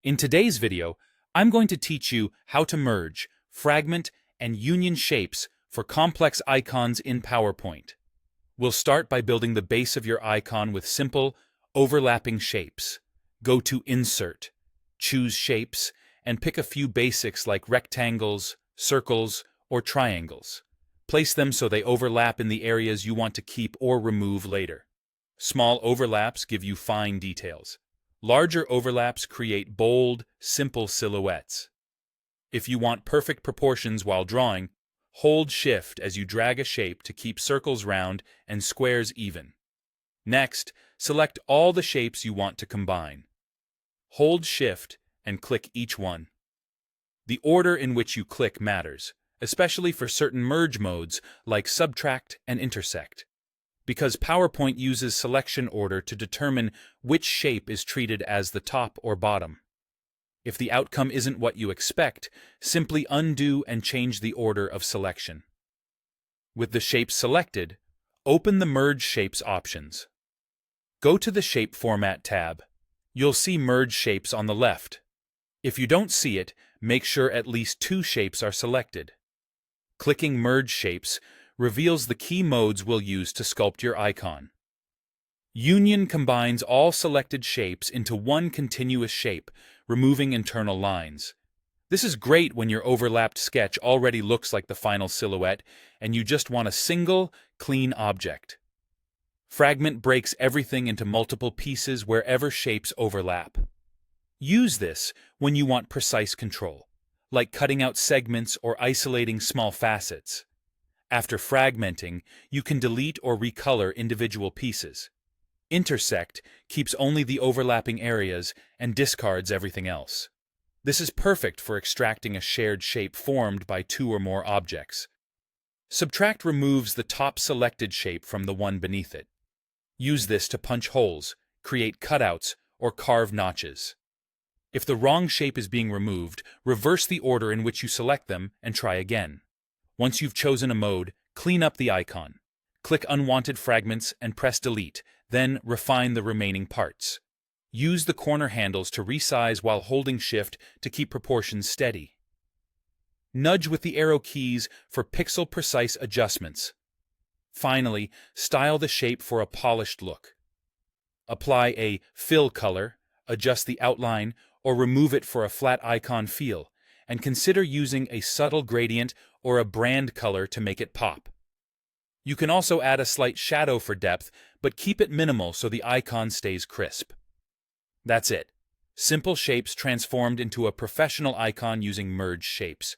In today's video, I'm going to teach you how to merge, fragment, and union shapes for complex icons in PowerPoint. We'll start by building the base of your icon with simple, overlapping shapes. Go to Insert, choose Shapes, and pick a few basics like rectangles, circles, or triangles. Place them so they overlap in the areas you want to keep or remove later. Small overlaps give you fine details. Larger overlaps create bold, simple silhouettes. If you want perfect proportions while drawing, hold Shift as you drag a shape to keep circles round and squares even. Next, select all the shapes you want to combine. Hold Shift and click each one. The order in which you click matters, especially for certain merge modes like subtract and intersect, because PowerPoint uses selection order to determine which shape is treated as the top or bottom. If the outcome isn't what you expect, simply undo and change the order of selection. With the shape selected, open the Merge Shapes options. Go to the Shape Format tab. You'll see Merge Shapes on the left. If you don't see it, make sure at least two shapes are selected. Clicking Merge Shapes reveals the key modes we'll use to sculpt your icon. Union combines all selected shapes into one continuous shape, removing internal lines. This is great when your overlapped sketch already looks like the final silhouette and you just want a single, clean object. Fragment breaks everything into multiple pieces wherever shapes overlap. Use this when you want precise control, like cutting out segments or isolating small facets. After fragmenting, you can delete or recolor individual pieces. Intersect keeps only the overlapping areas and discards everything else. This is perfect for extracting a shared shape formed by two or more objects. Subtract removes the top selected shape from the one beneath it. Use this to punch holes, create cutouts, or carve notches. If the wrong shape is being removed, reverse the order in which you select them and try again. Once you've chosen a mode, clean up the icon. Click Unwanted Fragments and press Delete, then refine the remaining parts. Use the corner handles to resize while holding Shift to keep proportions steady. Nudge with the arrow keys for pixel-precise adjustments. Finally, style the shape for a polished look. Apply a fill color, adjust the outline, or remove it for a flat icon feel, and consider using a subtle gradient or a brand color to make it pop. You can also add a slight shadow for depth, but keep it minimal so the icon stays crisp. That's it. Simple shapes transformed into a professional icon using Merge Shapes.